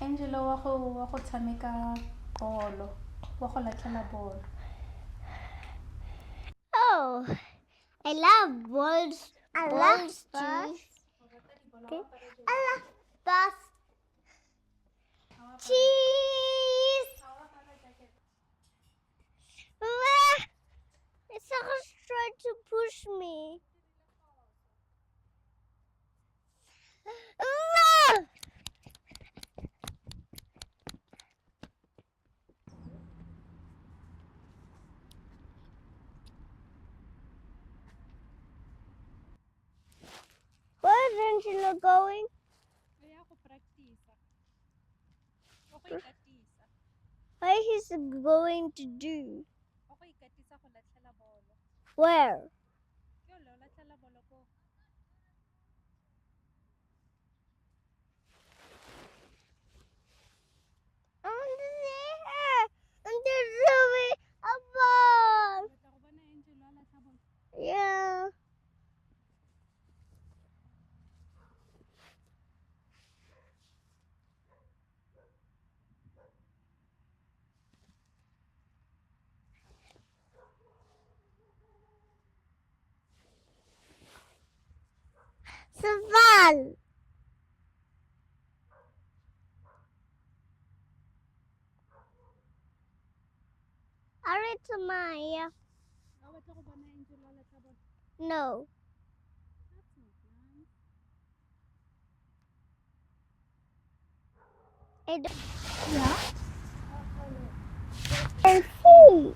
Angelo wa go tshameka bolo wa go latlhela bolo. Oh, I love balls. I love balls. Okay. I love balls. Cheese. It's trying to push me. Where is Angela going? What is he going to do? Where? And there's really a ball. Yeah. Saval. Arita Maya. No.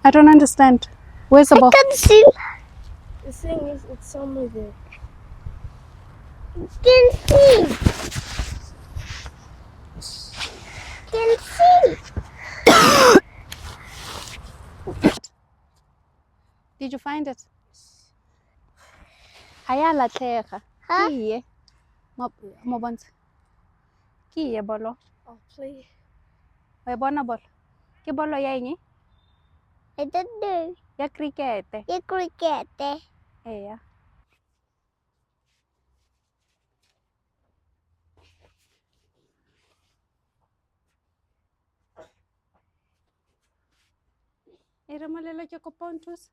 I don't understand. Where's the ball? I can see. The thing is, it's somewhere there. You can see. Can see. Did you find it? Haya latlhega. Huh? Ke mo bontshe. Ke bolo. I'll play. Wa bona bolo? Ke bolo ya eng? I don't know. Ya cricket. You cricket. Yeah. Ere molelo ke kopa o nthuse.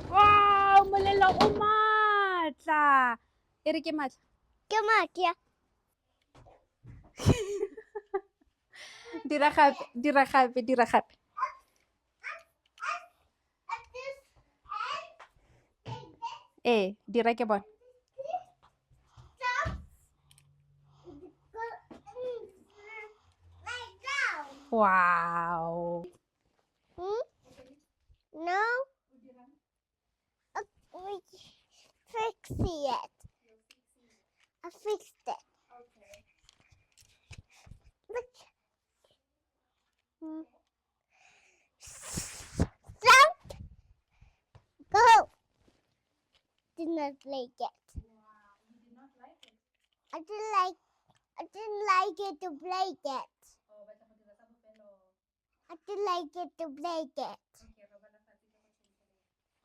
Wow, molelo o matla. Ere ke matla. Come on, yeah. Dira gape. Dira ke bona. Wow. No. We fix it. I fixed it. Look. Stop. Go. Did not like it. Wow, you did not like it? I didn't like it to play it. Oh, batla go dira sa bofelo. I didn't like it to play it. Okay, robala fatshe ke go tshentse.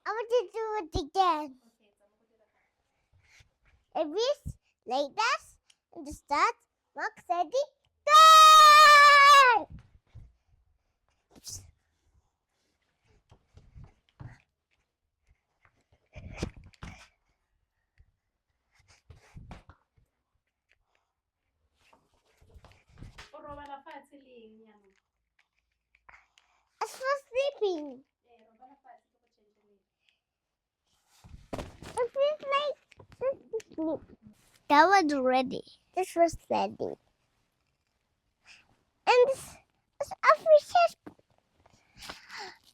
I want to do it again. Okay, tsa mo go dira gape. If we like this and the start, Mark said it. Go! O robala fatshe le eng yana? It's for sleeping. Robala fatshe ke go tshentse le. It feels like this is sleep. That was ready. This was ready. And this is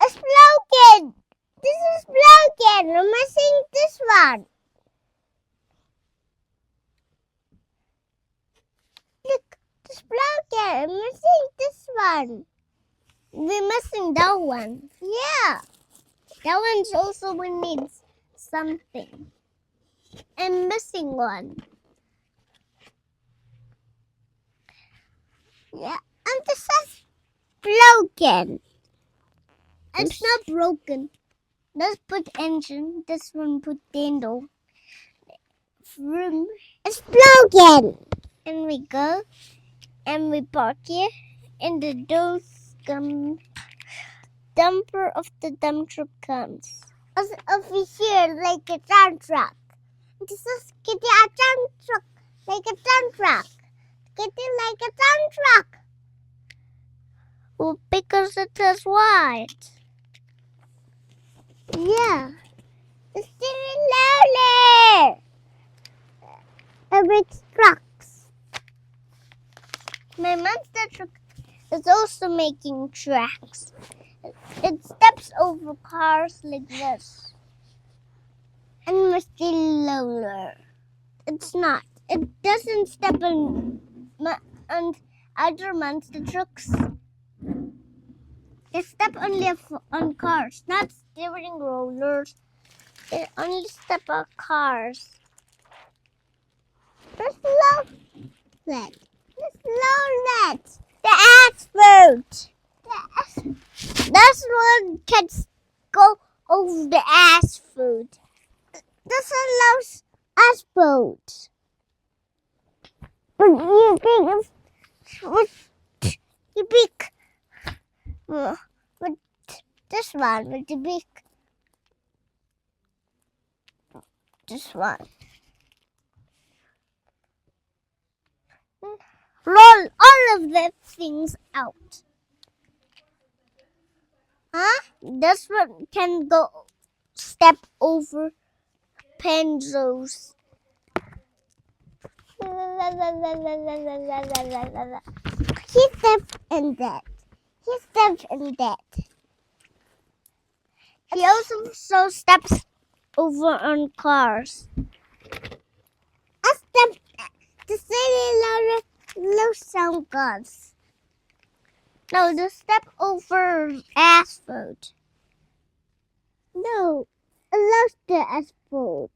it's broken. This is broken. I'm missing this one. Look, it's broken. I'm missing this one. We're missing that one. Yeah. That one's also needs something. I'm missing one. Yeah. And this is broken. It's not broken. This put engine. This one put handle. Vroom. It's broken. And we go. And we park here. And the dumper of the dump truck comes. Over here, like a dump truck. This is Kitty a dump truck. Like a dump truck. Kitty like a dump truck. Well, because it is white. Yeah. It's steering slowly. A big trucks. My monster truck is also making tracks. It steps over cars like this. And we're still lower. It's not. It doesn't step on other monster trucks. They step only on cars, not steering rollers. They only step on cars. The slow let. The asphalt. This one can go over the asphalt. This allows asphalt. But you think you pick with this one with the big this one. Roll all of the things out. Huh? This one can go step over Penzos. He stepped in that. He stepped in that. He also steps over on cars. I stepped the city low sound guns. No, the step over asphalt. No, I lost the asphalt.